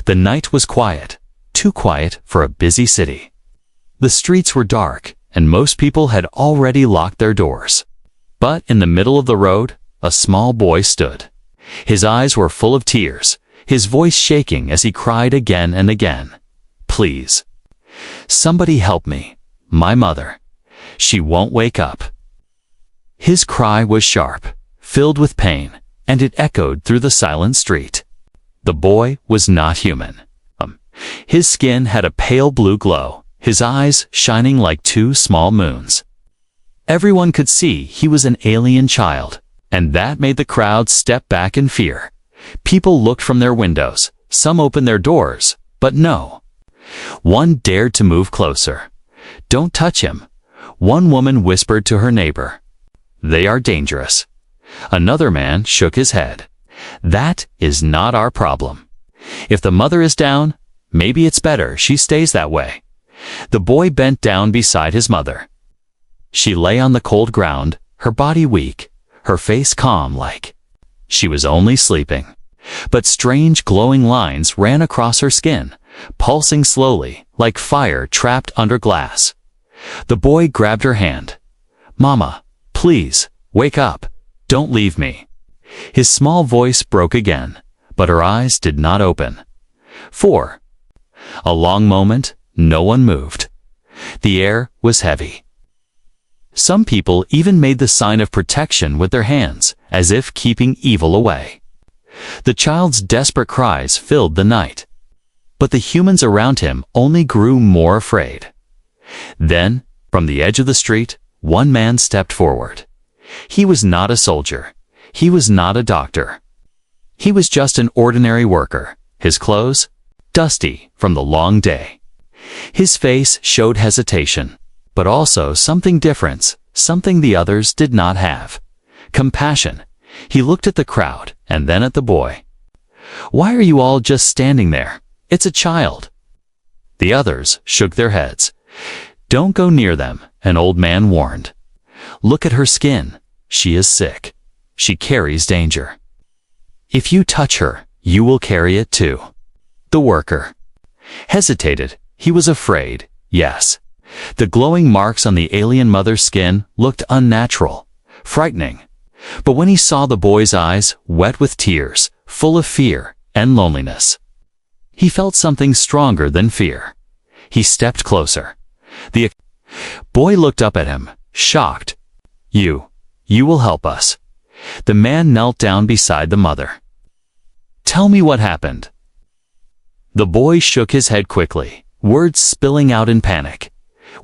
The night was quiet, too quiet for a busy city. The streets were dark, and most people had already locked their doors. But in the middle of the road, a small boy stood. His eyes were full of tears, his voice shaking as he cried again and again. "Please. Somebody help me. My mother. She won't wake up." His cry was sharp, filled with pain, and it echoed through the silent street. The boy was not human. His skin had a pale blue glow, his eyes shining like two small moons. Everyone could see he was an alien child, and that made the crowd step back in fear. People looked from their windows, some opened their doors, but no. One dared to move closer. "Don't touch him," one woman whispered to her neighbor. "They are dangerous." Another man shook his head. "That is not our problem. If the mother is down, maybe it's better she stays that way." The boy bent down beside his mother. She lay on the cold ground, her body weak, her face calm like she was only sleeping. But strange glowing lines ran across her skin, pulsing slowly like fire trapped under glass. The boy grabbed her hand. "Mama, please, wake up. Don't leave me." His small voice broke again, but her eyes did not open. For a long moment, no one moved. The air was heavy. Some people even made the sign of protection with their hands, as if keeping evil away. The child's desperate cries filled the night. But the humans around him only grew more afraid. Then, from the edge of the street, one man stepped forward. He was not a soldier. He was not a doctor. He was just an ordinary worker, his clothes dusty from the long day. His face showed hesitation, but also something different, something the others did not have. Compassion. He looked at the crowd and then at the boy. "Why are you all just standing there? It's a child." The others shook their heads. "Don't go near them," an old man warned. "Look at her skin. She is sick. She carries danger. If you touch her, you will carry it too." The worker hesitated. He was afraid, yes. The glowing marks on the alien mother's skin looked unnatural, frightening. But when he saw the boy's eyes, wet with tears, full of fear and loneliness, he felt something stronger than fear. He stepped closer. The boy looked up at him, shocked. You will help us." The man knelt down beside the mother. "Tell me what happened." The boy shook his head quickly, words spilling out in panic.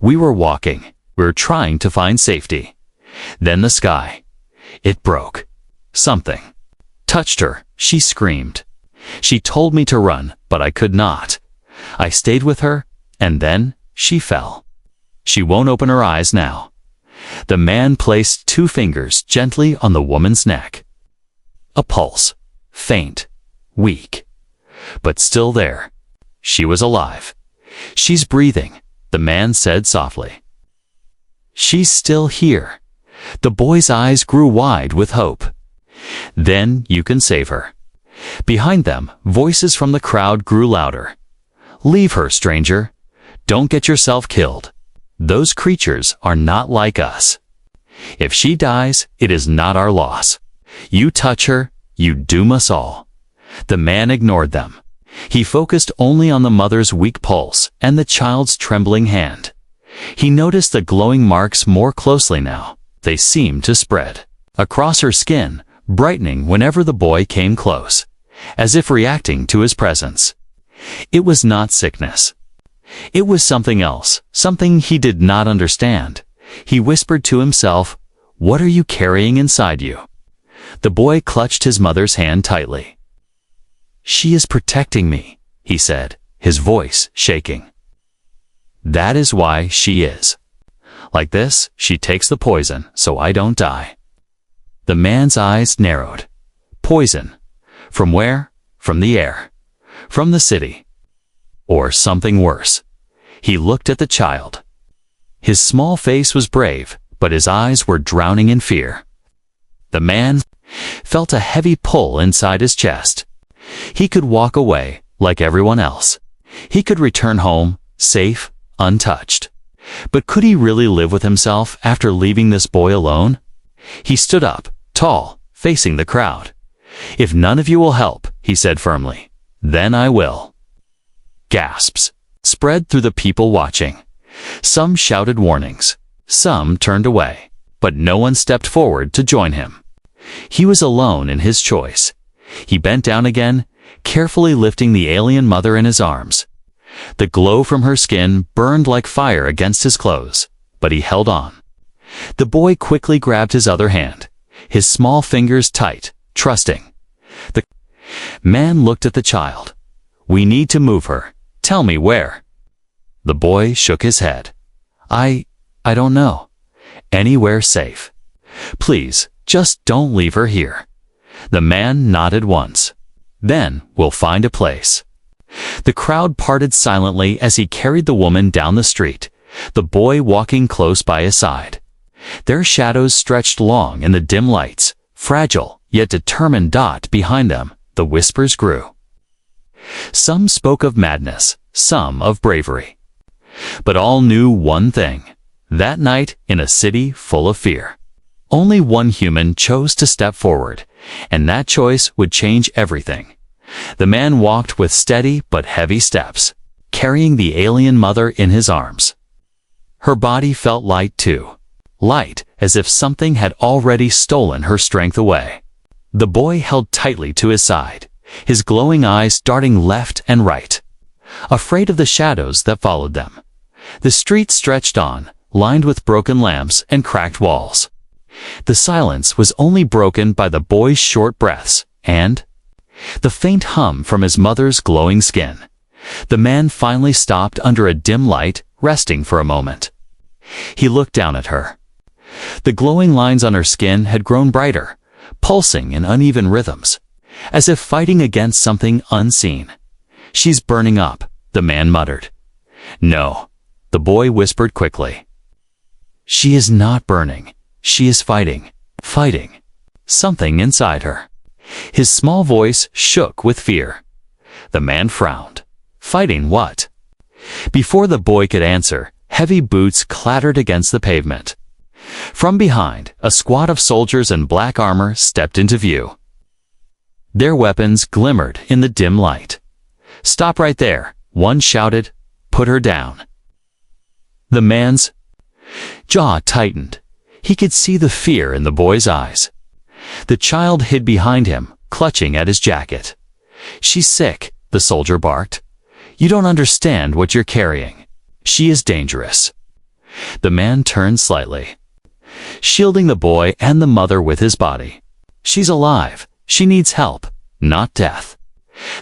"We were walking. We were trying to find safety. Then the sky. It broke. Something touched her," she screamed. "She told me to run, but I could not. I stayed with her, and then she fell. She won't open her eyes now." The man placed 2 fingers gently on the woman's neck. A pulse, faint, weak, but still there. She was alive. "She's breathing," the man said softly. "She's still here." The boy's eyes grew wide with hope. "Then you can save her." Behind them, voices from the crowd grew louder. "Leave her, stranger. Don't get yourself killed. Those creatures are not like us. If she dies, it is not our loss. You touch her, you doom us all." The man ignored them. He focused only on the mother's weak pulse and the child's trembling hand. He noticed the glowing marks more closely now. They seemed to spread across her skin, brightening whenever the boy came close, as if reacting to his presence. It was not sickness. It was something else, something he did not understand. He whispered to himself, "What are you carrying inside you?" The boy clutched his mother's hand tightly. "She is protecting me," he said, his voice shaking. "That is why she is. Like this, she takes the poison, so I don't die." The man's eyes narrowed. Poison. From where? From the air. From the city. Or something worse. He looked at the child. His small face was brave, but his eyes were drowning in fear. The man felt a heavy pull inside his chest. He could walk away, like everyone else. He could return home, safe, untouched. But could he really live with himself after leaving this boy alone? He stood up, tall, facing the crowd. "If none of you will help," he said firmly, "then I will." Gasps spread through the people watching. Some shouted warnings. Some turned away, but no one stepped forward to join him. He was alone in his choice. He bent down again, carefully lifting the alien mother in his arms. The glow from her skin burned like fire against his clothes, but he held on. The boy quickly grabbed his other hand, his small fingers tight, trusting. The man looked at the child. "We need to move her. Tell me where." The boy shook his head. I don't know. Anywhere safe. Please, just don't leave her here." The man nodded once. "Then we'll find a place." The crowd parted silently as he carried the woman down the street, the boy walking close by his side. Their shadows stretched long in the dim lights, fragile yet determined. Behind them, the whispers grew. Some spoke of madness, some of bravery. But all knew one thing. That night, in a city full of fear, only one human chose to step forward, and that choice would change everything. The man walked with steady but heavy steps, carrying the alien mother in his arms. Her body felt light too, light as if something had already stolen her strength away. The boy held tightly to his side, his glowing eyes darting left and right, afraid of the shadows that followed them. The street stretched on, lined with broken lamps and cracked walls. The silence was only broken by the boy's short breaths and the faint hum from his mother's glowing skin. The man finally stopped under a dim light, resting for a moment. He looked down at her. The glowing lines on her skin had grown brighter, pulsing in uneven rhythms, as if fighting against something unseen. "She's burning up," the man muttered. "No," the boy whispered quickly. "She is not burning. She is fighting. Fighting. Something inside her." His small voice shook with fear. The man frowned. "Fighting what?" Before the boy could answer, heavy boots clattered against the pavement. From behind, a squad of soldiers in black armor stepped into view. Their weapons glimmered in the dim light. "Stop right there," one shouted. "Put her down." The man's jaw tightened. He could see the fear in the boy's eyes. The child hid behind him, clutching at his jacket. "She's sick," the soldier barked. "You don't understand what you're carrying. She is dangerous." The man turned slightly, shielding the boy and the mother with his body. "She's alive. She needs help, not death."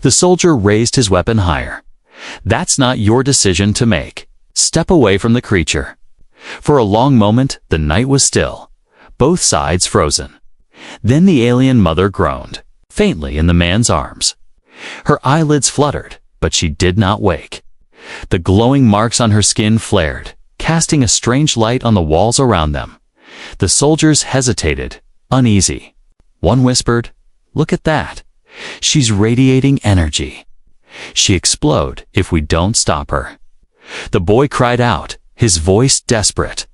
The soldier raised his weapon higher. "That's not your decision to make. Step away from the creature." For a long moment, the night was still, both sides frozen. Then the alien mother groaned, faintly in the man's arms. Her eyelids fluttered, but she did not wake. The glowing marks on her skin flared, casting a strange light on the walls around them. The soldiers hesitated, uneasy. One whispered, "Look at that. She's radiating energy. She explode if we don't stop her." The boy cried out, his voice desperate.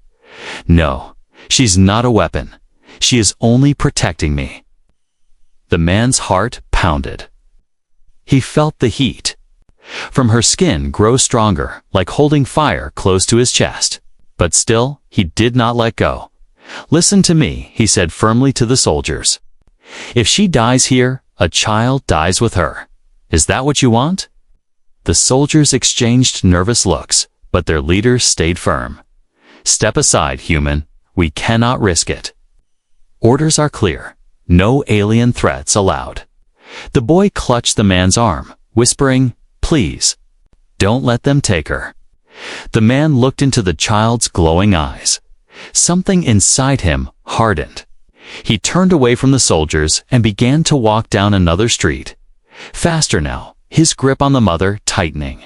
"No, she's not a weapon. She is only protecting me." The man's heart pounded. He felt the heat from her skin grow stronger, like holding fire close to his chest. But still, he did not let go. "Listen to me," he said firmly to the soldiers. "If she dies here, a child dies with her. Is that what you want?" The soldiers exchanged nervous looks, but their leader stayed firm. "Step aside, human. We cannot risk it. Orders are clear. No alien threats allowed." The boy clutched the man's arm, whispering, "Please, don't let them take her." The man looked into the child's glowing eyes. Something inside him hardened. He turned away from the soldiers and began to walk down another street. Faster now, his grip on the mother tightening.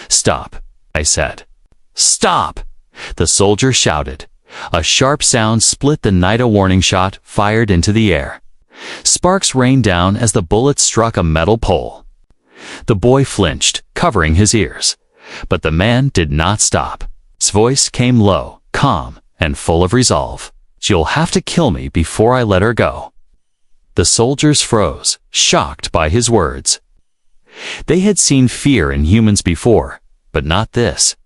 "Stop," I said. "Stop!" the soldier shouted. A sharp sound split the night. A warning shot fired into the air. Sparks rained down as the bullet struck a metal pole. The boy flinched, covering his ears. But the man did not stop. His voice came low, calm, and full of resolve. "She'll have to kill me before I let her go." The soldiers froze, shocked by his words. They had seen fear in humans before, but not this.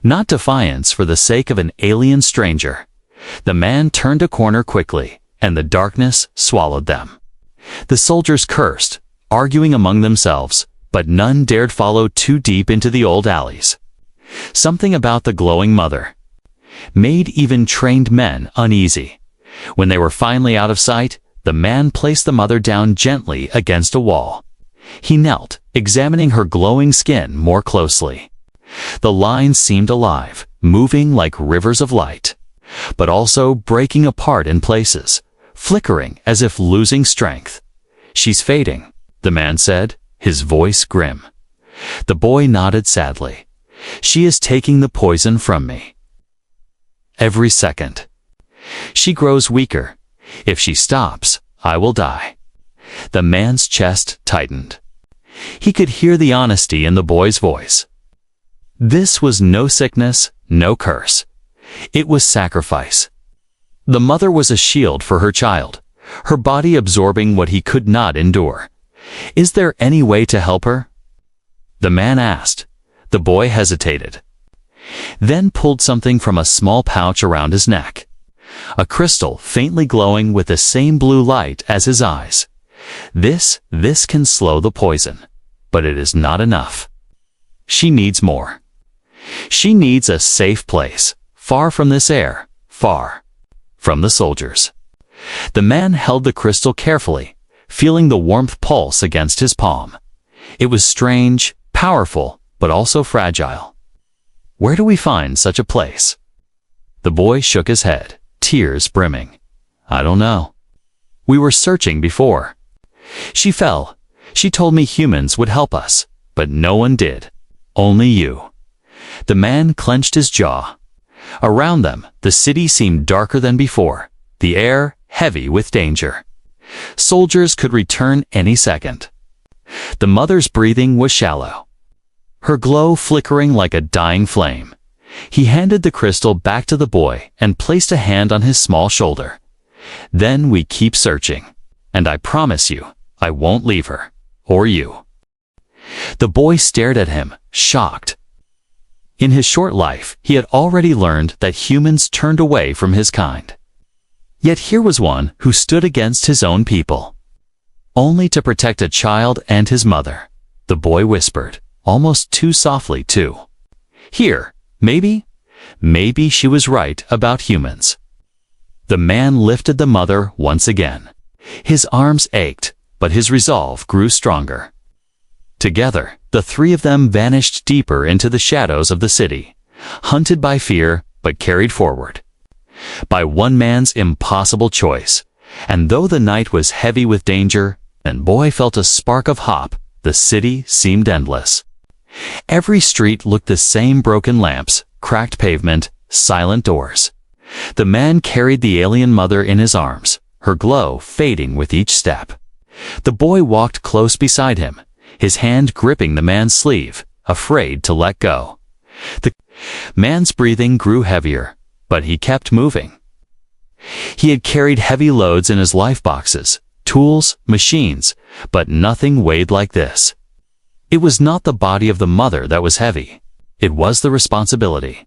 Not defiance for the sake of an alien stranger. The man turned a corner quickly, and the darkness swallowed them. The soldiers cursed, arguing among themselves, but none dared follow too deep into the old alleys. Something about the glowing mother made even trained men uneasy. When they were finally out of sight, the man placed the mother down gently against a wall. He knelt, examining her glowing skin more closely. The lines seemed alive, moving like rivers of light, but also breaking apart in places, flickering as if losing strength. "She's fading," the man said, his voice grim. The boy nodded sadly. "She is taking the poison from me. Every second. She grows weaker. If she stops, I will die." The man's chest tightened. He could hear the honesty in the boy's voice. This was no sickness, no curse. It was sacrifice. The mother was a shield for her child, her body absorbing what he could not endure. "Is there any way to help her?" the man asked. The boy hesitated, then pulled something from a small pouch around his neck. A crystal faintly glowing with the same blue light as his eyes. This can slow the poison, but it is not enough. She needs more. She needs a safe place, far from this air, far from the soldiers. The man held the crystal carefully, feeling the warmth pulse against his palm. It was strange, powerful, but also fragile. "Where do we find such a place?" The boy shook his head, tears brimming. "I don't know. We were searching before. She fell. She told me humans would help us, but no one did. Only you." The man clenched his jaw. Around them, the city seemed darker than before, the air heavy with danger. Soldiers could return any second. The mother's breathing was shallow, her glow flickering like a dying flame. He handed the crystal back to the boy and placed a hand on his small shoulder. "Then we keep searching, and I promise you, I won't leave her, or you." The boy stared at him, shocked. In his short life, he had already learned that humans turned away from his kind. Yet here was one who stood against his own people, only to protect a child and his mother. The boy whispered, almost too softly too. "Here, maybe she was right about humans." The man lifted the mother once again. His arms ached, but his resolve grew stronger. Together, the three of them vanished deeper into the shadows of the city, hunted by fear but carried forward by one man's impossible choice. And though the night was heavy with danger, and boy felt a spark of hope, the city seemed endless. Every street looked the same: broken lamps, cracked pavement, silent doors. The man carried the alien mother in his arms, her glow fading with each step. The boy walked close beside him, his hand gripping the man's sleeve, afraid to let go. The man's breathing grew heavier, but he kept moving. He had carried heavy loads in his life boxes, tools, machines, but nothing weighed like this. It was not the body of the mother that was heavy. It was the responsibility.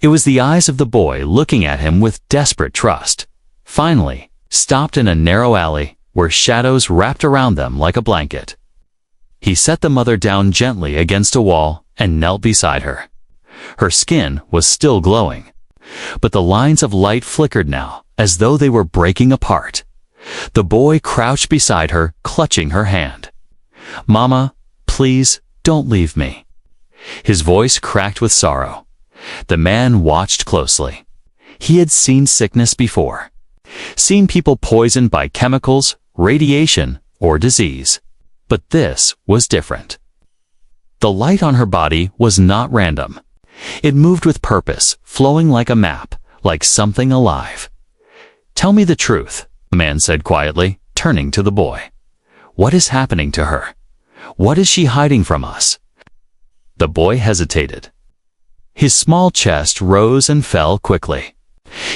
It was the eyes of the boy looking at him with desperate trust. Finally, stopped in a narrow alley where shadows wrapped around them like a blanket. He set the mother down gently against a wall and knelt beside her. Her skin was still glowing, but the lines of light flickered now, as though they were breaking apart. The boy crouched beside her, clutching her hand. "Mama, please, don't leave me." His voice cracked with sorrow. The man watched closely. He had seen sickness before, seen people poisoned by chemicals, radiation, or disease. But this was different. The light on her body was not random. It moved with purpose, flowing like a map, like something alive. "Tell me the truth," the man said quietly, turning to the boy. "What is happening to her? What is she hiding from us? The boy hesitated. His small chest rose and fell quickly.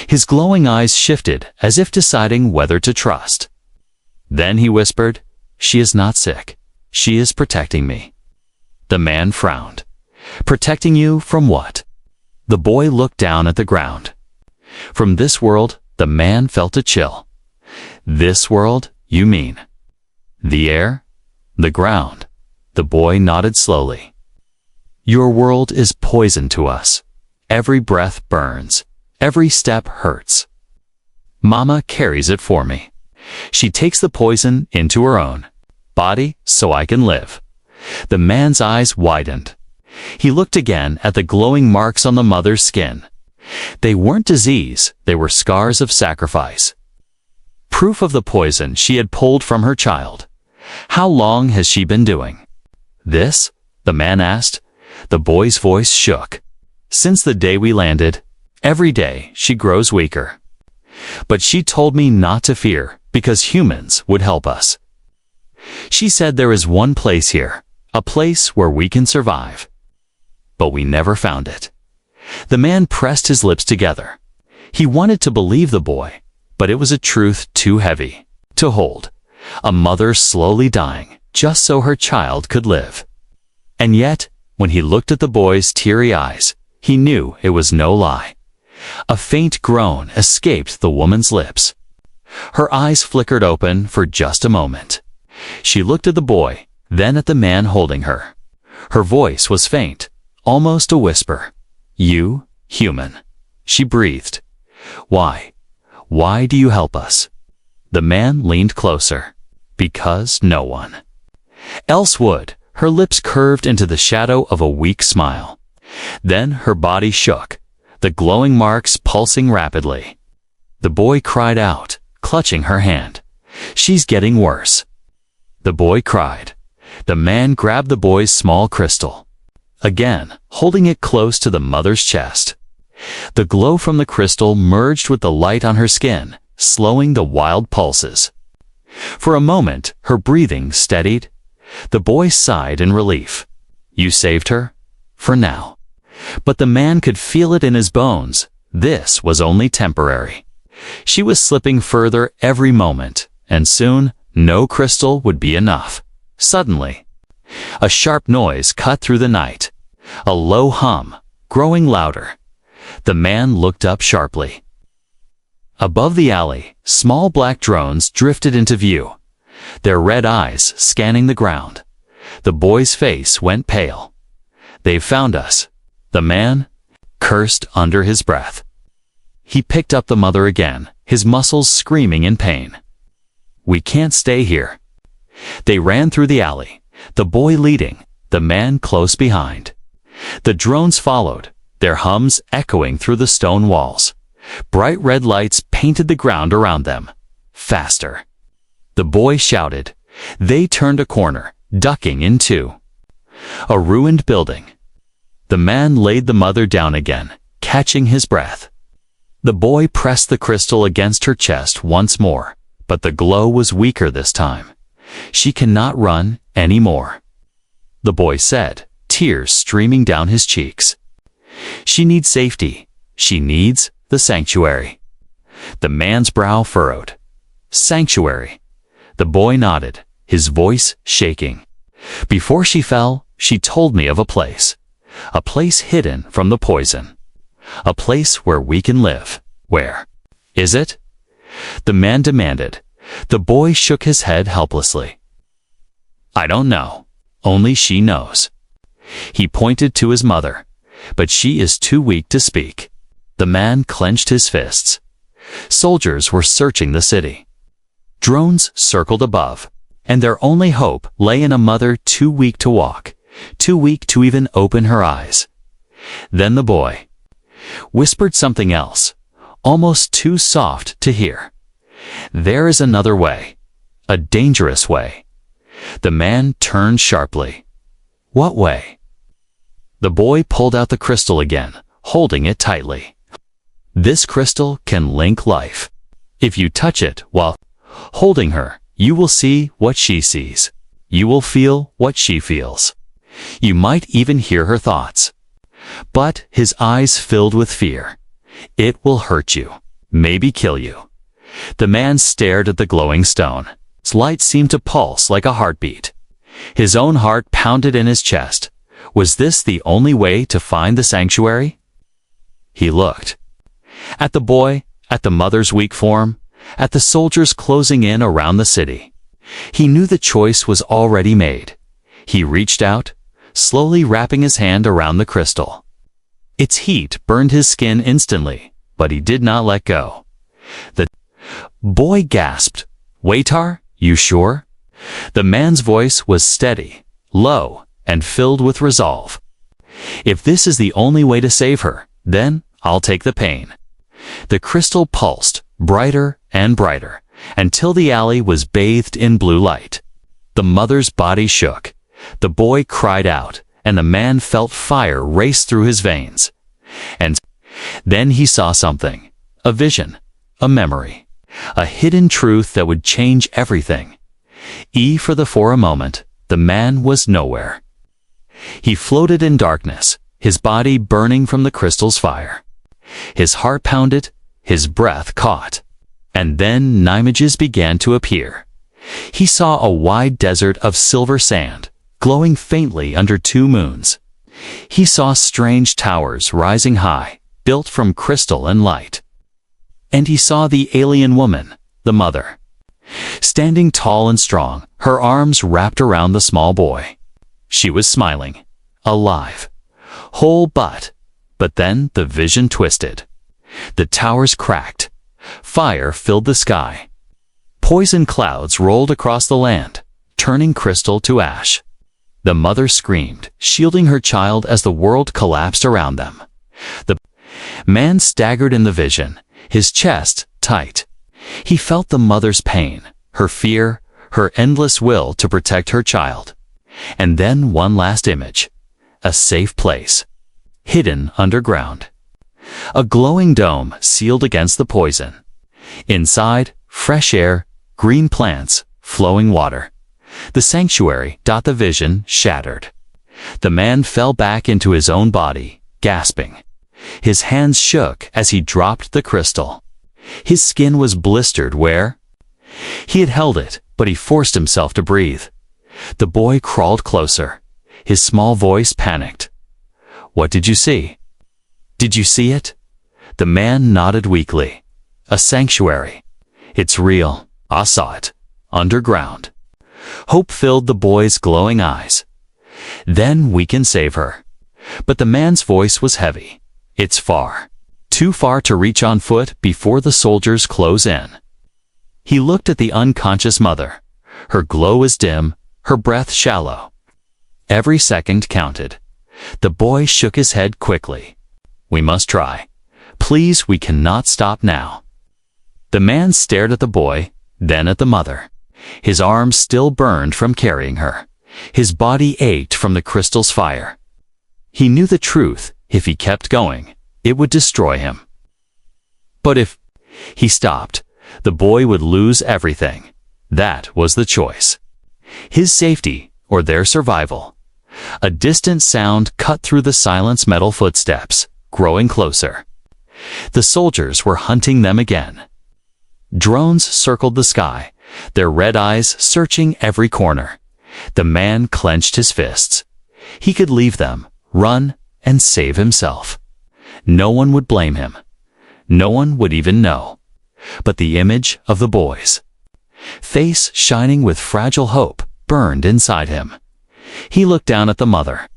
His glowing eyes shifted as if deciding whether to trust. Then he whispered, "She is not sick. She is protecting me." The man frowned. "Protecting you from what?" The boy looked down at the ground. "From this world," the man felt a chill. "This world, you mean?" "The air? The ground?" The boy nodded slowly. "Your world is poison to us. Every breath burns. Every step hurts. Mama carries it for me. She takes the poison into her own body so I can live." The man's eyes widened. He looked again at the glowing marks on the mother's skin. They weren't disease, they were scars of sacrifice. Proof of the poison she had pulled from her child. "How long has she been doing this?" the man asked. The boy's voice shook. "Since the day we landed. Every day she grows weaker. But she told me not to fear, because humans would help us. She said there is one place here, a place where we can survive." But we never found it. The man pressed his lips together. He wanted to believe the boy, but it was a truth too heavy to hold. A mother slowly dying, just so her child could live. And yet, when he looked at the boy's teary eyes, he knew it was no lie. A faint groan escaped the woman's lips. Her eyes flickered open for just a moment. She looked at the boy, then at the man holding her. Her voice was faint, almost a whisper. "You, human," she breathed. "Why? Why do you help us?" The man leaned closer. "Because no one else would." Her lips curved into the shadow of a weak smile. Then her body shook, the glowing marks pulsing rapidly. The boy cried out, clutching her hand. "She's getting worse." The boy cried. The man grabbed the boy's small crystal, again holding it close to the mother's chest. The glow from the crystal merged with the light on her skin, slowing the wild pulses. For a moment, her breathing steadied. The boy sighed in relief. "You saved her? For now." But the man could feel it in his bones. This was only temporary. She was slipping further every moment, and soon no crystal would be enough. Suddenly, a sharp noise cut through the night. A low hum, growing louder. The man looked up sharply. Above the alley, small black drones drifted into view, their red eyes scanning the ground. The boy's face went pale. "They've found us," the man cursed under his breath. He picked up the mother again, his muscles screaming in pain. "We can't stay here." They ran through the alley, the boy leading, the man close behind. The drones followed, their hums echoing through the stone walls. Bright red lights painted the ground around them. "Faster!" the boy shouted. They turned a corner, ducking into a ruined building. The man laid the mother down again, catching his breath. The boy pressed the crystal against her chest once more, but the glow was weaker this time. "She cannot run anymore," the boy said, tears streaming down his cheeks. "She needs safety. She needs the sanctuary." The man's brow furrowed. "Sanctuary." The boy nodded, his voice shaking. "Before she fell, she told me of a place hidden from the poison. A place where we can live." "Where is it?" the man demanded. The boy shook his head helplessly. "I don't know. Only she knows." He pointed to his mother, but she is too weak to speak. The man clenched his fists. Soldiers were searching the city. Drones circled above, and their only hope lay in a mother too weak to walk, too weak to even open her eyes. Then the boy whispered something else, almost too soft to hear. "There is another way, a dangerous way." The man turned sharply. "What way?" The boy pulled out the crystal again, holding it tightly. "This crystal can link life. If you touch it while holding her, you will see what she sees. you will feel what she feels. You might even hear her thoughts. But his eyes filled with fear. It will hurt you, maybe kill you. The man stared at the glowing stone. Its light seemed to pulse like a heartbeat. His own heart pounded in his chest. Was this the only way to find the sanctuary? He looked. At the boy, at the mother's weak form, at the soldiers closing in around the city. He knew the choice was already made. He reached out, slowly wrapping his hand around the crystal. Its heat burned his skin instantly, but he did not let go. The boy gasped, "Waitar, you sure?" The man's voice was steady, low, and filled with resolve. "If this is the only way to save her, then I'll take the pain." The crystal pulsed, brighter and brighter, until the alley was bathed in blue light. The mother's body shook. The boy cried out, and the man felt fire race through his veins. And then he saw something, a vision, a memory, a hidden truth that would change everything. For a moment, the man was nowhere. He floated in darkness, his body burning from the crystal's fire. His heart pounded, his breath caught. And then images began to appear. He saw a wide desert of silver sand, glowing faintly under two moons. He saw strange towers rising high, built from crystal and light. And he saw the alien woman, the mother, standing tall and strong, her arms wrapped around the small boy. She was smiling, alive, whole but then the vision twisted. The towers cracked. Fire filled the sky. Poison clouds rolled across the land, turning crystal to ash. The mother screamed, shielding her child as the world collapsed around them. The man staggered in the vision, his chest tight. He felt the mother's pain, her fear, her endless will to protect her child. And then one last image. A safe place. Hidden underground. A glowing dome sealed against the poison. Inside, fresh air, green plants, flowing water. The sanctuary. The vision shattered. The man fell back into his own body, gasping. His hands shook as he dropped the crystal. His skin was blistered where he had held it, but he forced himself to breathe. The boy crawled closer. His small voice panicked. "What did you see?" "Did you see it?" The man nodded weakly. "A sanctuary. It's real. I saw it. Underground." Hope filled the boy's glowing eyes. "Then we can save her." But the man's voice was heavy. "It's far. Too far to reach on foot before the soldiers close in." He looked at the unconscious mother. Her glow was dim, her breath shallow. Every second counted. The boy shook his head quickly. "We must try. Please, we cannot stop now." The man stared at the boy, then at the mother. His arms still burned from carrying her. His body ached from the crystal's fire. He knew the truth. If he kept going, it would destroy him. But if he stopped, the boy would lose everything. That was the choice. His safety or their survival. A distant sound cut through the silence, metal footsteps, growing closer. The soldiers were hunting them again. Drones circled the sky, their red eyes searching every corner. The man clenched his fists. He could leave them, run, and save himself. No one would blame him. No one would even know. But the image of the boy's face shining with fragile hope burned inside him. He looked down at the mother.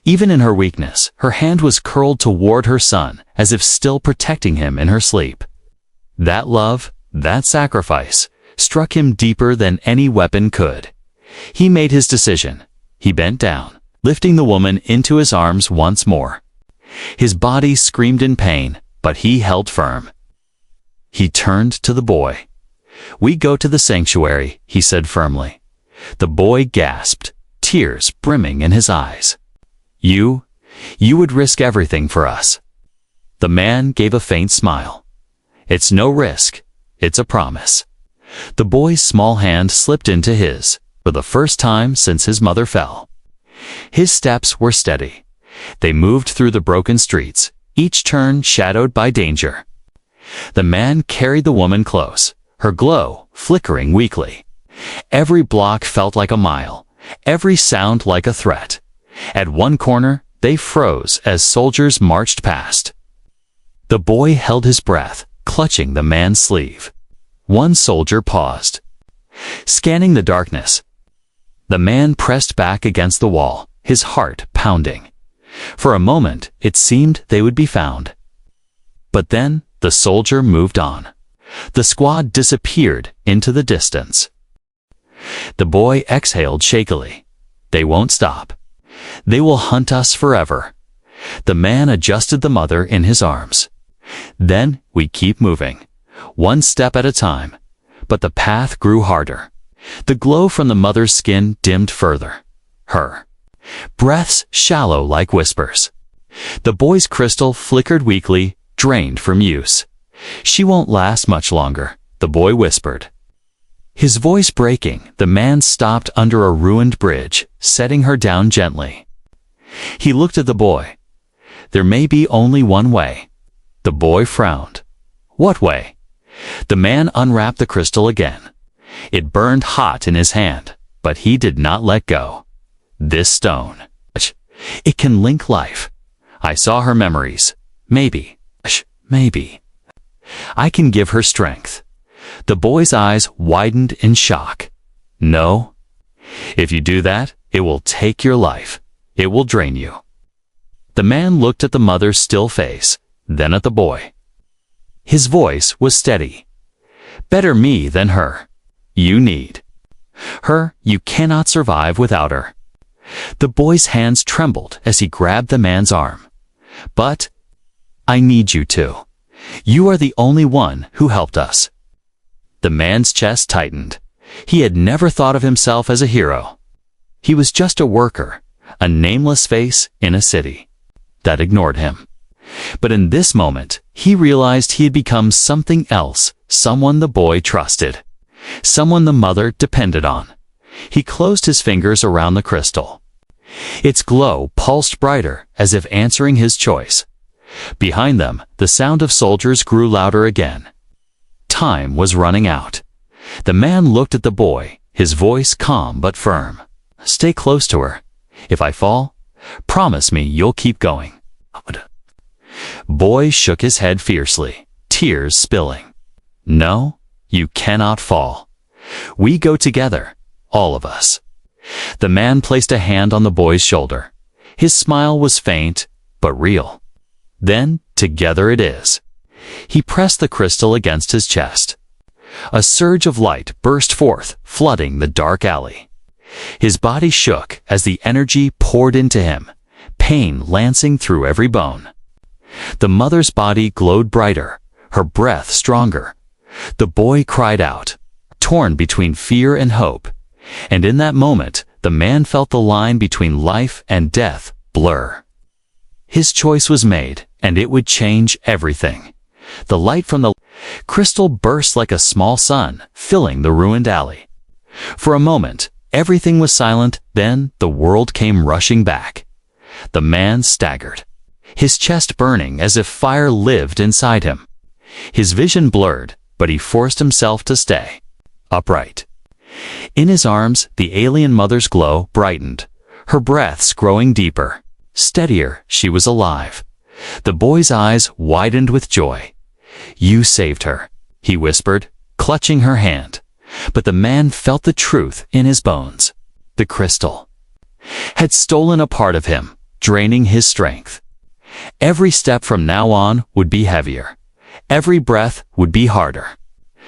Even in her weakness, her hand was curled toward her son, as if still protecting him in her sleep. That love, that sacrifice, struck him deeper than any weapon could. He made his decision. He bent down, lifting the woman into his arms once more. His body screamed in pain, but he held firm. He turned to the boy. "We go to the sanctuary," he said firmly. The boy gasped, tears brimming in his eyes. You would risk everything for us." The man gave a faint smile. "It's no risk, it's a promise." The boy's small hand slipped into his. for the first time since his mother fell. His steps were steady. They moved through the broken streets, each turn shadowed by danger. The man carried the woman close, her glow flickering weakly. Every block felt like a mile, every sound like a threat. At one corner, they froze as soldiers marched past. The boy held his breath, clutching the man's sleeve. One soldier paused. Scanning the darkness, the man pressed back against the wall, his heart pounding. For a moment, it seemed they would be found. But then, the soldier moved on. The squad disappeared into the distance. The boy exhaled shakily. They won't stop. They will hunt us forever. The man adjusted the mother in his arms. Then we keep moving, one step at a time. But the path grew harder. The glow from the mother's skin dimmed further. Her breaths shallow like whispers. The boy's crystal flickered weakly, drained from use. She won't last much longer, the boy whispered. His voice breaking, the man stopped under a ruined bridge, setting her down gently. He looked at the boy. There may be only one way. The boy frowned. What way? The man unwrapped the crystal again. It burned hot in his hand, but he did not let go. This stone. It can link life. I saw her memories. Maybe. I can give her strength. The boy's eyes widened in shock. No. If you do that, it will take your life. It will drain you. The man looked at the mother's still face, then at the boy. His voice was steady. Better me than her. You need her. You cannot survive without her. The boy's hands trembled as he grabbed the man's arm. But I need you to. You are the only one who helped us. The man's chest tightened. He had never thought of himself as a hero. He was just a worker, a nameless face in a city that ignored him. But in this moment, he realized he had become something else, someone the boy trusted, someone the mother depended on. He closed his fingers around the crystal. Its glow pulsed brighter, as if answering his choice. Behind them, the sound of soldiers grew louder again. Time was running out. The man looked at the boy, his voice calm but firm. Stay close to her. If I fall, promise me you'll keep going. Boy shook his head fiercely, tears spilling. No, you cannot fall. We go together, all of us. The man placed a hand on the boy's shoulder. His smile was faint, but real. Then, together it is. He pressed the crystal against his chest. A surge of light burst forth, flooding the dark alley. His body shook as the energy poured into him, pain lancing through every bone. The mother's body glowed brighter, her breath stronger. The boy cried out, torn between fear and hope. And in that moment, the man felt the line between life and death blur. His choice was made, and it would change everything. The light from the crystal burst like a small sun, filling the ruined alley. For a moment, everything was silent, then the world came rushing back. The man staggered, his chest burning as if fire lived inside him. His vision blurred, but he forced himself to stay upright. In his arms, the alien mother's glow brightened, her breaths growing deeper. Steadier, she was alive. The boy's eyes widened with joy. You saved her, he whispered, clutching her hand. But the man felt the truth in his bones. The crystal had stolen a part of him, draining his strength. Every step from now on would be heavier. Every breath would be harder.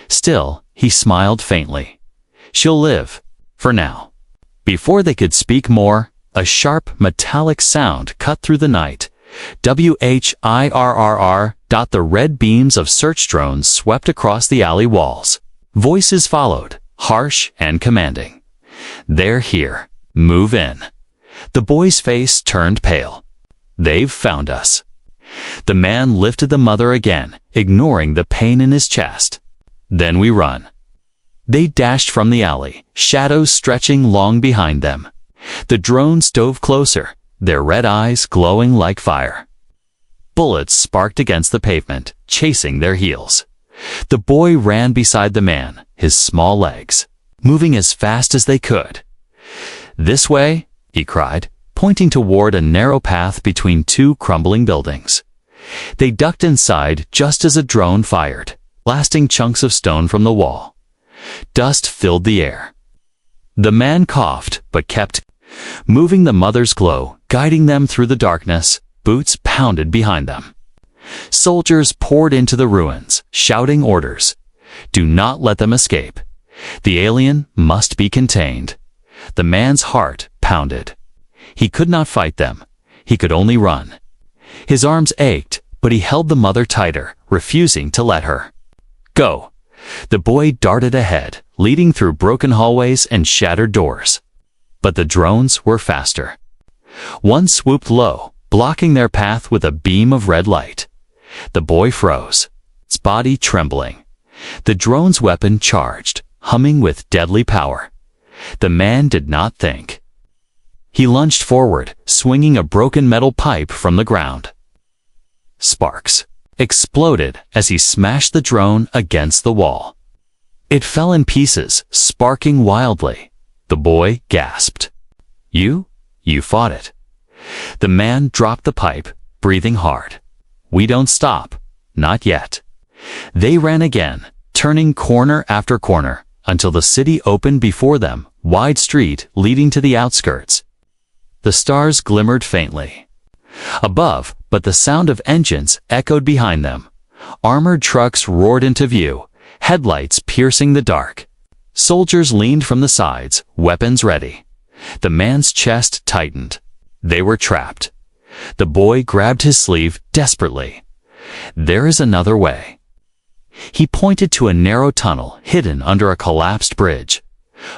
Still, he smiled faintly. She'll live, for now. Before they could speak more, a sharp, metallic sound cut through the night. WHIRRR. The red beams of search drones swept across the alley walls. Voices followed, harsh and commanding. They're here. Move in. The boy's face turned pale. They've found us. The man lifted the mother again, ignoring the pain in his chest. Then we run. They dashed from the alley, shadows stretching long behind them. The drones dove closer, their red eyes glowing like fire. Bullets sparked against the pavement, chasing their heels. The boy ran beside the man, his small legs, moving as fast as they could. "This way," he cried, pointing toward a narrow path between two crumbling buildings. They ducked inside just as a drone fired, blasting chunks of stone from the wall. Dust filled the air. The man coughed, but kept moving, the mother's glow guiding them through the darkness. Boots pounded behind them. Soldiers poured into the ruins, shouting orders. Do not let them escape. The alien must be contained. The man's heart pounded. He could not fight them. He could only run. His arms ached, but he held the mother tighter, refusing to let her go. The boy darted ahead, leading through broken hallways and shattered doors. But the drones were faster. One swooped low, blocking their path with a beam of red light. The boy froze, its body trembling. The drone's weapon charged, humming with deadly power. The man did not think. He lunged forward, swinging a broken metal pipe from the ground. Sparks exploded as he smashed the drone against the wall. It fell in pieces, sparking wildly. The boy gasped. You fought it." The man dropped the pipe, breathing hard. "We don't stop. Not yet." They ran again, turning corner after corner, until the city opened before them, wide street leading to the outskirts. The stars glimmered faintly above, but the sound of engines echoed behind them. Armored trucks roared into view, headlights piercing the dark. Soldiers leaned from the sides, weapons ready. The man's chest tightened. They were trapped. The boy grabbed his sleeve desperately. "There is another way." He pointed to a narrow tunnel hidden under a collapsed bridge.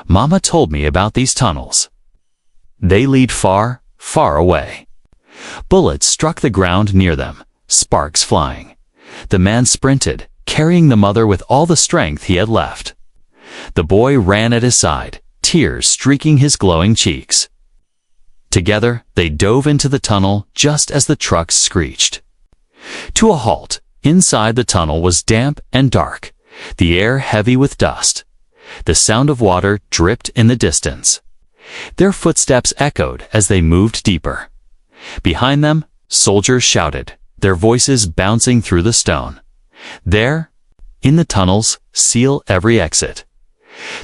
"Mama told me about these tunnels. They lead far, far away." Bullets struck the ground near them, sparks flying. The man sprinted, carrying the mother with all the strength he had left. The boy ran at his side, tears streaking his glowing cheeks. Together, they dove into the tunnel just as the trucks screeched to a halt. Inside the tunnel was damp and dark, the air heavy with dust. The sound of water dripped in the distance. Their footsteps echoed as they moved deeper. Behind them, soldiers shouted, their voices bouncing through the stone. "There, in the tunnels, seal every exit."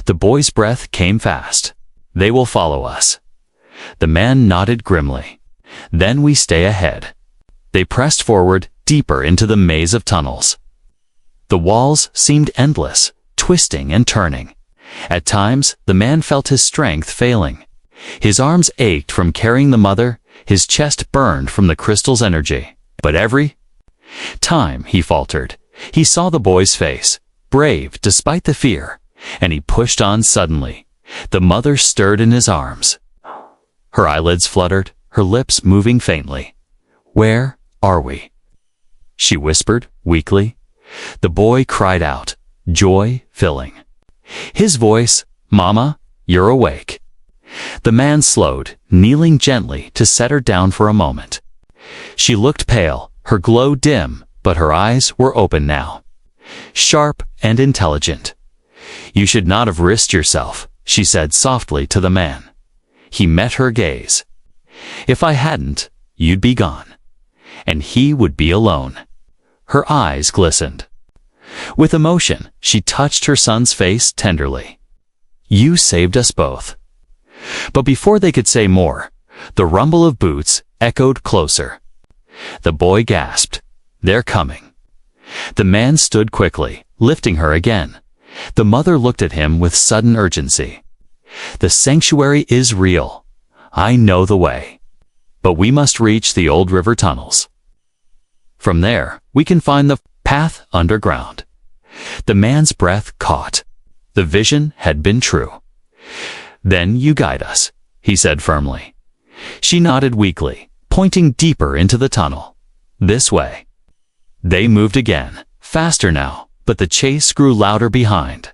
The boy's breath came fast. "They will follow us." The man nodded grimly. "Then we stay ahead." They pressed forward, deeper into the maze of tunnels. The walls seemed endless, twisting and turning. At times, the man felt his strength failing. His arms ached from carrying the mother, his chest burned from the crystal's energy. But every time he faltered, he saw the boy's face, brave despite the fear, and he pushed on suddenly. The mother stirred in his arms. Her eyelids fluttered, her lips moving faintly. "Where are we?" she whispered weakly. The boy cried out, joy filling his voice, "Mama, you're awake." The man slowed, kneeling gently to set her down for a moment. She looked pale, her glow dim, but her eyes were open now, sharp and intelligent. "You should not have risked yourself," she said softly to the man. He met her gaze. "If I hadn't, you'd be gone, and he would be alone." Her eyes glistened. With emotion, she touched her son's face tenderly. "You saved us both." But before they could say more, the rumble of boots echoed closer. The boy gasped, "They're coming." The man stood quickly, lifting her again. The mother looked at him with sudden urgency. "The sanctuary is real. I know the way. But we must reach the old river tunnels. From there, we can find the path underground." The man's breath caught. The vision had been true. "Then you guide us," he said firmly. She nodded weakly, pointing deeper into the tunnel. "This way." They moved again, faster now, but the chase grew louder behind.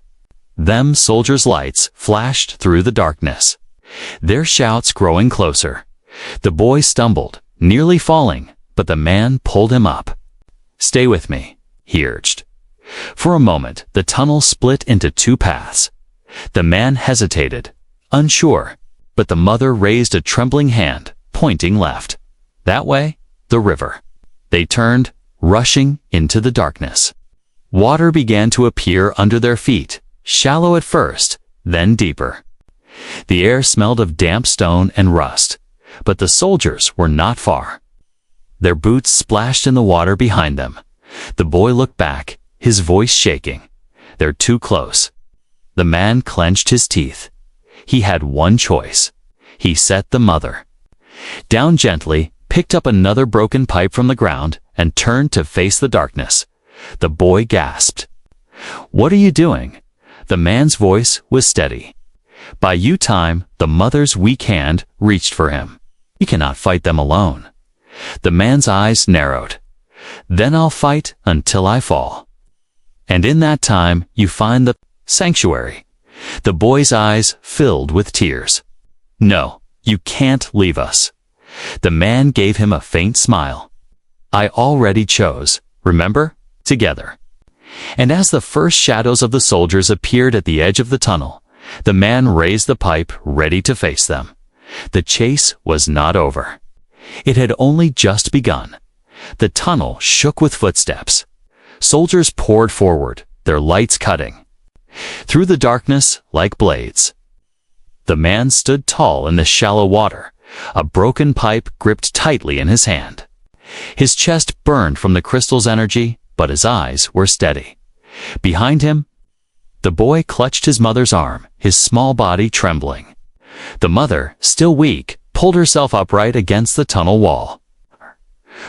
Them soldiers' lights flashed through the darkness, their shouts growing closer. The boy stumbled, nearly falling, but the man pulled him up. "Stay with me," he urged. For a moment, the tunnel split into two paths. The man hesitated, unsure, but the mother raised a trembling hand, pointing left. That way, the river. They turned, rushing into the darkness. Water began to appear under their feet, shallow at first, then deeper. The air smelled of damp stone and rust, but the soldiers were not far. Their boots splashed in the water behind them. The boy looked back, his voice shaking. "They're too close." The man clenched his teeth. He had one choice. He set the mother down gently, picked up another broken pipe from the ground, and turned to face the darkness. The boy gasped. "What are you doing?" The man's voice was steady. By you time, the mother's weak hand reached for him. "You cannot fight them alone." The man's eyes narrowed. "Then I'll fight until I fall. And in that time, you find the sanctuary." The boy's eyes filled with tears. "No, you can't leave us." The man gave him a faint smile. "I already chose, remember? Together." And as the first shadows of the soldiers appeared at the edge of the tunnel, the man raised the pipe, ready to face them. The chase was not over. It had only just begun. The tunnel shook with footsteps. Soldiers poured forward, their lights cutting through the darkness like blades. The man stood tall in the shallow water, a broken pipe gripped tightly in his hand. His chest burned from the crystal's energy, but his eyes were steady. Behind him, the boy clutched his mother's arm, his small body trembling. The mother, still weak, pulled herself upright against the tunnel wall.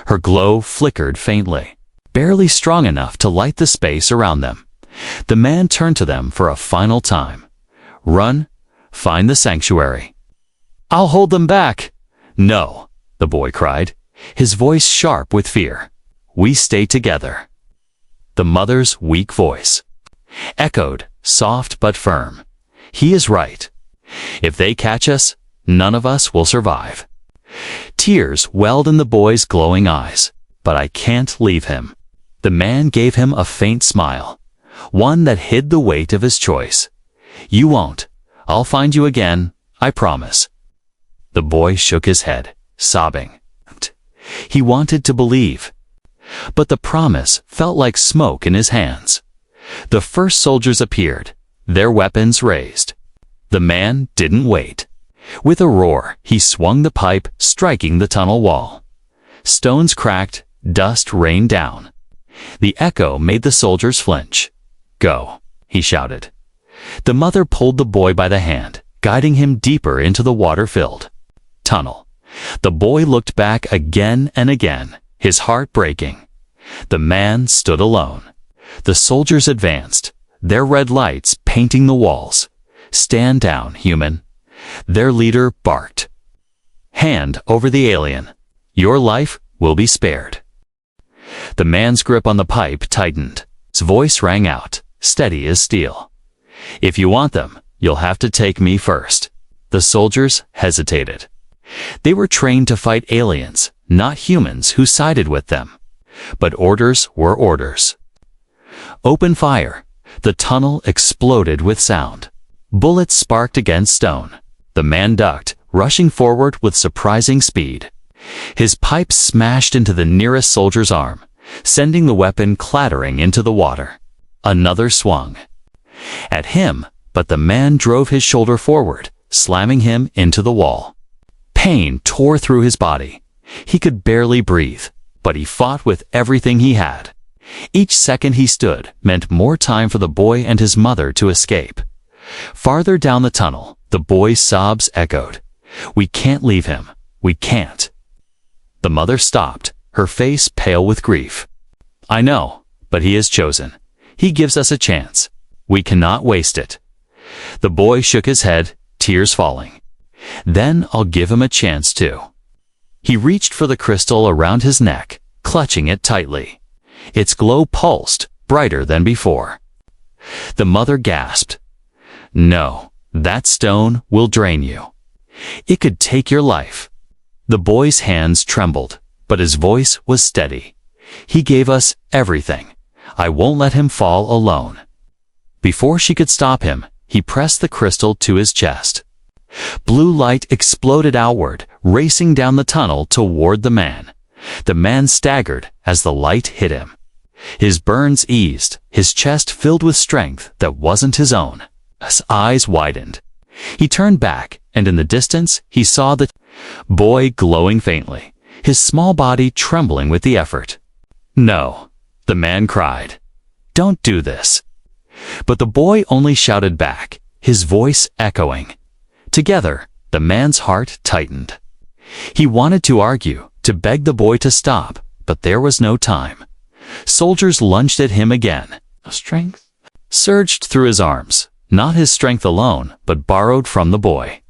Her glow flickered faintly, barely strong enough to light the space around them. The man turned to them for a final time. "Run, find the sanctuary." "I'll hold them back." "No," the boy cried, his voice sharp with fear. "We stay together." The mother's weak voice echoed, soft but firm. "He is right. If they catch us, none of us will survive." Tears welled in the boy's glowing eyes. "But I can't leave him." The man gave him a faint smile, one that hid the weight of his choice. "You won't. I'll find you again, I promise." The boy shook his head, sobbing. He wanted to believe, but the promise felt like smoke in his hands. The first soldiers appeared, their weapons raised. The man didn't wait. With a roar, he swung the pipe, striking the tunnel wall. Stones cracked, dust rained down. The echo made the soldiers flinch. "Go," he shouted. The mother pulled the boy by the hand, guiding him deeper into the water-filled tunnel. The boy looked back again and again, his heart breaking. The man stood alone. The soldiers advanced, their red lights painting the walls. "Stand down, human." Their leader barked. "Hand over the alien. Your life will be spared." The man's grip on the pipe tightened. His voice rang out, steady as steel. "If you want them, you'll have to take me first." The soldiers hesitated. They were trained to fight aliens, not humans who sided with them. But orders were orders. "Open fire." The tunnel exploded with sound. Bullets sparked against stone. The man ducked, rushing forward with surprising speed. His pipe smashed into the nearest soldier's arm, sending the weapon clattering into the water. Another swung at him, but the man drove his shoulder forward, slamming him into the wall. Pain tore through his body. He could barely breathe, but he fought with everything he had. Each second he stood meant more time for the boy and his mother to escape. Farther down the tunnel, the boy's sobs echoed. "We can't leave him. We can't." The mother stopped, her face pale with grief. "I know, but he has chosen. He gives us a chance. We cannot waste it." The boy shook his head, tears falling. "Then I'll give him a chance too." He reached for the crystal around his neck, clutching it tightly. Its glow pulsed, brighter than before. The mother gasped. No, that stone will drain you. It could take your life. The boy's hands trembled, but his voice was steady. He gave us everything. I won't let him fall alone. Before she could stop him, he pressed the crystal to his chest. Blue light exploded outward, racing down the tunnel toward the man. The man staggered as the light hit him. His burns eased, his chest filled with strength that wasn't his own. His eyes widened. He turned back, and in the distance he saw the boy glowing faintly, his small body trembling with the effort. "No," the man cried. "Don't do this." But the boy only shouted back, his voice echoing. Together, the man's heart tightened. He wanted to argue, to beg the boy to stop, but there was no time. Soldiers lunged at him again. Strength surged through his arms, not his strength alone, but borrowed from the boy.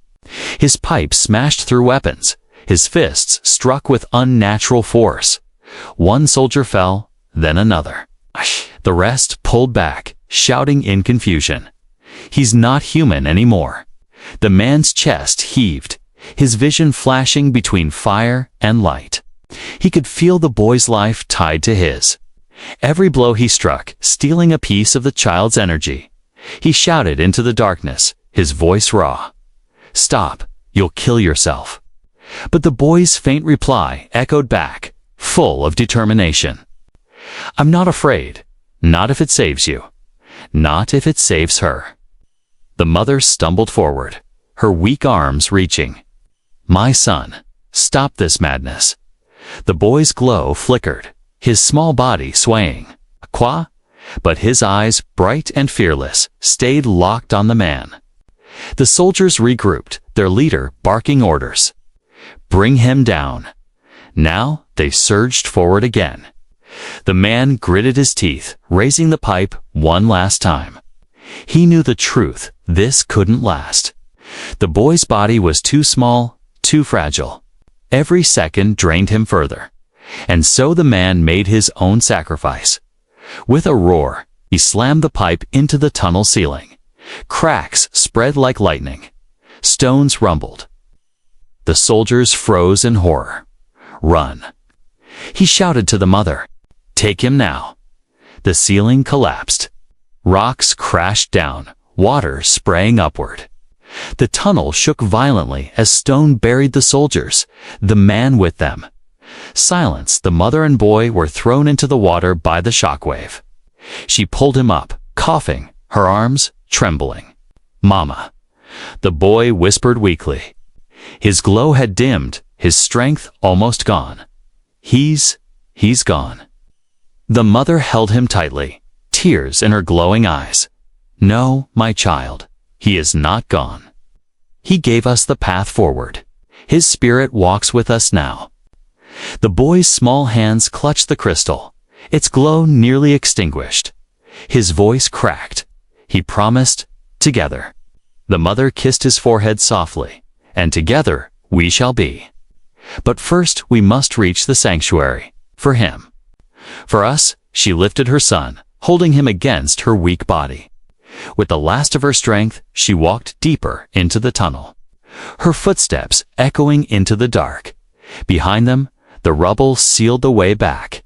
His pipe smashed through weapons. His fists struck with unnatural force. One soldier fell, then another. The rest pulled back, shouting in confusion. "He's not human anymore." The man's chest heaved, his vision flashing between fire and light. He could feel the boy's life tied to his. Every blow he struck, stealing a piece of the child's energy. He shouted into the darkness, his voice raw. "Stop, you'll kill yourself." But the boy's faint reply echoed back, full of determination. "I'm not afraid. Not if it saves you. Not if it saves her." The mother stumbled forward, her weak arms reaching. "My son, stop this madness." The boy's glow flickered, his small body swaying. Quoi? But his eyes, bright and fearless, stayed locked on the man. The soldiers regrouped, their leader barking orders. "Bring him down." Now they surged forward again. The man gritted his teeth, raising the pipe one last time. He knew the truth. This couldn't last. The boy's body was too small, too fragile. Every second drained him further. And so the man made his own sacrifice. With a roar, he slammed the pipe into the tunnel ceiling. Cracks spread like lightning. Stones rumbled. The soldiers froze in horror. "Run." He shouted to the mother. "Take him now." The ceiling collapsed. Rocks crashed down, water spraying upward. The tunnel shook violently as stone buried the soldiers, the man with them. Silenced, the mother and boy were thrown into the water by the shockwave. She pulled him up, coughing, her arms trembling. "Mama." The boy whispered weakly. His glow had dimmed, his strength almost gone. He's gone." The mother held him tightly, tears in her glowing eyes. "No, my child, he is not gone. He gave us the path forward. His spirit walks with us now." The boy's small hands clutched the crystal, its glow nearly extinguished. His voice cracked. He promised, "Together." The mother kissed his forehead softly, "And together we shall be. But first we must reach the sanctuary, for him." For us, she lifted her son, holding him against her weak body. With the last of her strength, she walked deeper into the tunnel, her footsteps echoing into the dark. Behind them, the rubble sealed the way back.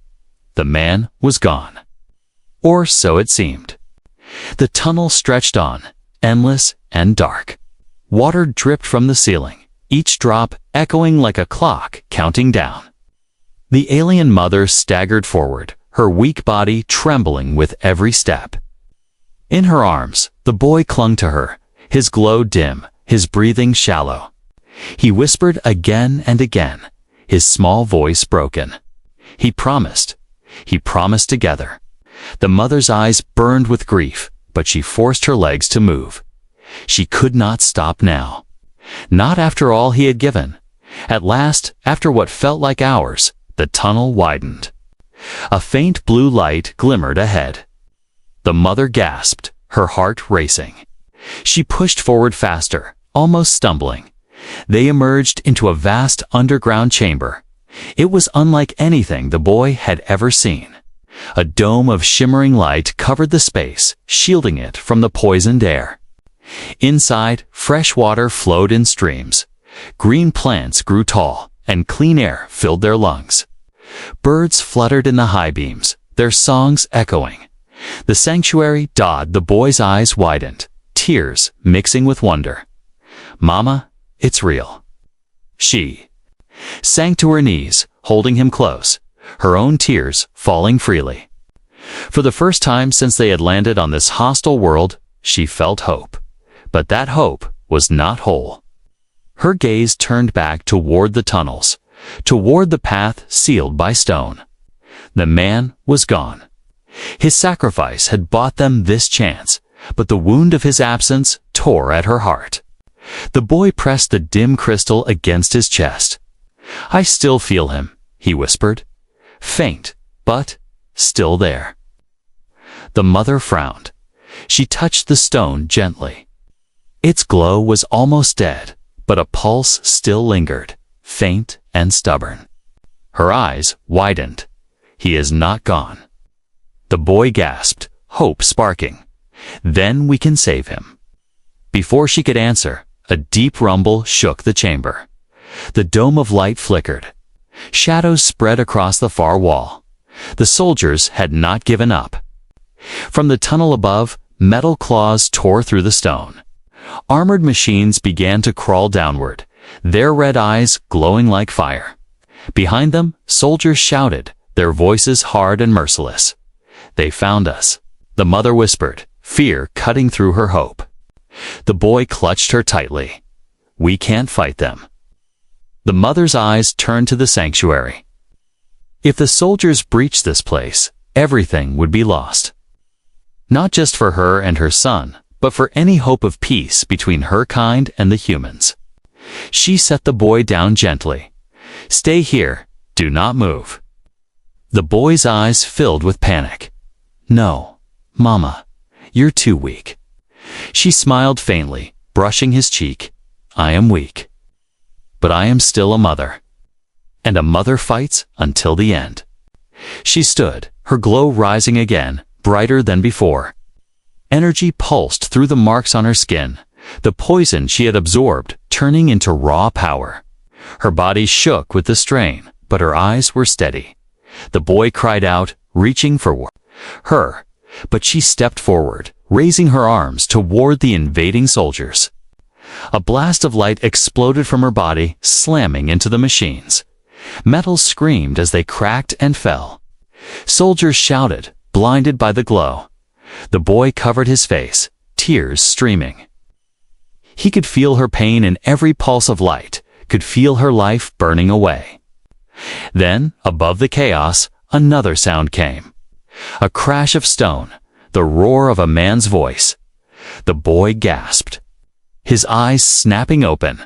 The man was gone. Or so it seemed. The tunnel stretched on, endless and dark. Water dripped from the ceiling, each drop echoing like a clock counting down. The alien mother staggered forward, her weak body trembling with every step. In her arms, the boy clung to her, his glow dim, his breathing shallow. He whispered again and again, his small voice broken. He promised together. The mother's eyes burned with grief, but she forced her legs to move. She could not stop now. Not after all he had given. At last, after what felt like hours, the tunnel widened. A faint blue light glimmered ahead. The mother gasped, her heart racing. She pushed forward faster, almost stumbling. They emerged into a vast underground chamber. It was unlike anything the boy had ever seen. A dome of shimmering light covered the space, shielding it from the poisoned air. Inside, fresh water flowed in streams. Green plants grew tall, and clean air filled their lungs. Birds fluttered in the high beams, their songs echoing. The sanctuary dawed, the boy's eyes widened, tears mixing with wonder. "Mama, it's real." She sank to her knees, holding him close, her own tears falling freely. For the first time since they had landed on this hostile world, she felt hope. But that hope was not whole. Her gaze turned back toward the tunnels, toward the path sealed by stone. The man was gone. His sacrifice had bought them this chance, but the wound of his absence tore at her heart. The boy pressed the dim crystal against his chest. "I still feel him," he whispered. "Faint, but still there." The mother frowned. She touched the stone gently. Its glow was almost dead, but a pulse still lingered, faint and stubborn. Her eyes widened. "He is not gone." The boy gasped, hope sparking. "Then we can save him." Before she could answer, a deep rumble shook the chamber. The dome of light flickered. Shadows spread across the far wall. The soldiers had not given up. From the tunnel above, metal claws tore through the stone. Armored machines began to crawl downward, their red eyes glowing like fire. Behind them, soldiers shouted, their voices hard and merciless. "They found us," the mother whispered, fear cutting through her hope. The boy clutched her tightly. "We can't fight them." The mother's eyes turned to the sanctuary. If the soldiers breached this place, everything would be lost. Not just for her and her son, but for any hope of peace between her kind and the humans. She set the boy down gently. "Stay here, do not move." The boy's eyes filled with panic. "No, Mama, you're too weak." She smiled faintly, brushing his cheek. "I am weak. But I am still a mother. And a mother fights until the end." She stood, her glow rising again, brighter than before. Energy pulsed through the marks on her skin, the poison she had absorbed turning into raw power. Her body shook with the strain, but her eyes were steady. The boy cried out, reaching for her, but she stepped forward, raising her arms toward the invading soldiers. A blast of light exploded from her body, slamming into the machines. Metal screamed as they cracked and fell. Soldiers shouted, blinded by the glow. The boy covered his face, tears streaming. He could feel her pain in every pulse of light, could feel her life burning away. Then, above the chaos, another sound came. A crash of stone, the roar of a man's voice. The boy gasped, his eyes snapping open.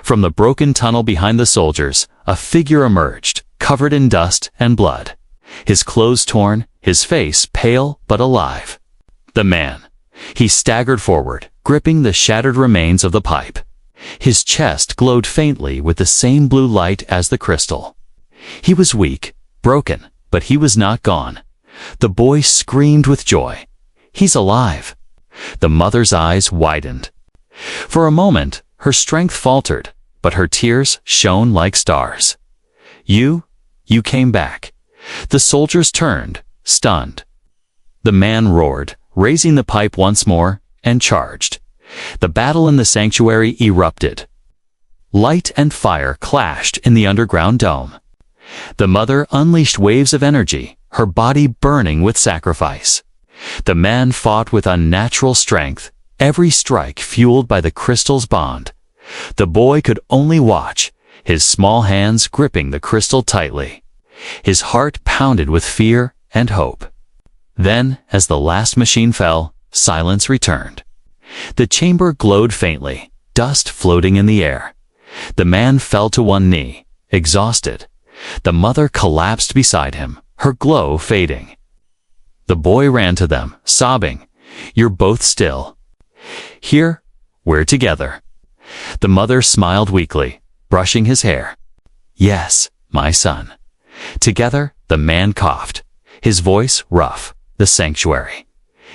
From the broken tunnel behind the soldiers, a figure emerged, covered in dust and blood. His clothes torn, his face pale but alive. The man. He staggered forward, gripping the shattered remains of the pipe. His chest glowed faintly with the same blue light as the crystal. He was weak, broken, but he was not gone. The boy screamed with joy. "He's alive." The mother's eyes widened. For a moment, her strength faltered, but her tears shone like stars. You came back." The soldiers turned, stunned. The man roared, raising the pipe once more, and charged. The battle in the sanctuary erupted. Light and fire clashed in the underground dome. The mother unleashed waves of energy, her body burning with sacrifice. The man fought with unnatural strength, every strike fueled by the crystal's bond. The boy could only watch, his small hands gripping the crystal tightly. His heart pounded with fear and hope. Then, as the last machine fell, silence returned. The chamber glowed faintly, dust floating in the air. The man fell to one knee, exhausted. The mother collapsed beside him, her glow fading. The boy ran to them, sobbing, "You're both still. Here, we're together." The mother smiled weakly, brushing his hair. "Yes, my son." Together, the man coughed, his voice rough. "The sanctuary.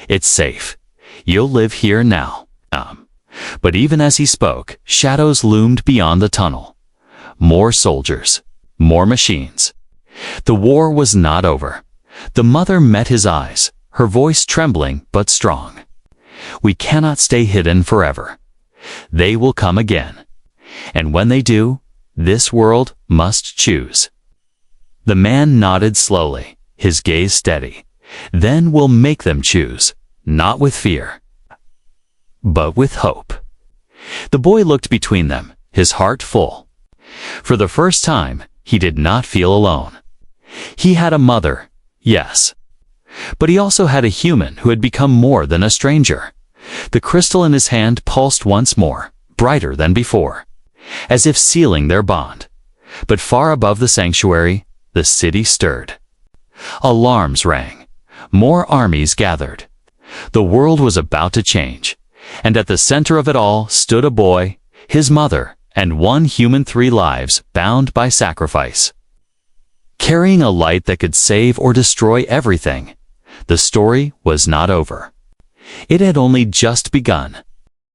It's safe. You'll live here now, But even as he spoke, shadows loomed beyond the tunnel. More soldiers, more machines. The war was not over. The mother met his eyes, her voice trembling but strong. We cannot stay hidden forever. They will come again. And when they do, this world must choose. The man nodded slowly, his gaze steady. Then we'll make them choose, not with fear, but with hope. The boy looked between them, his heart full. For the first time, he did not feel alone. He had a mother, yes. But he also had a human who had become more than a stranger. The crystal in his hand pulsed once more, brighter than before, as if sealing their bond. But far above the sanctuary, the city stirred. Alarms rang. More armies gathered. The world was about to change, and at the center of it all stood a boy, his mother, and one human, 3 lives bound by sacrifice. Carrying a light that could save or destroy everything, the story was not over. It had only just begun.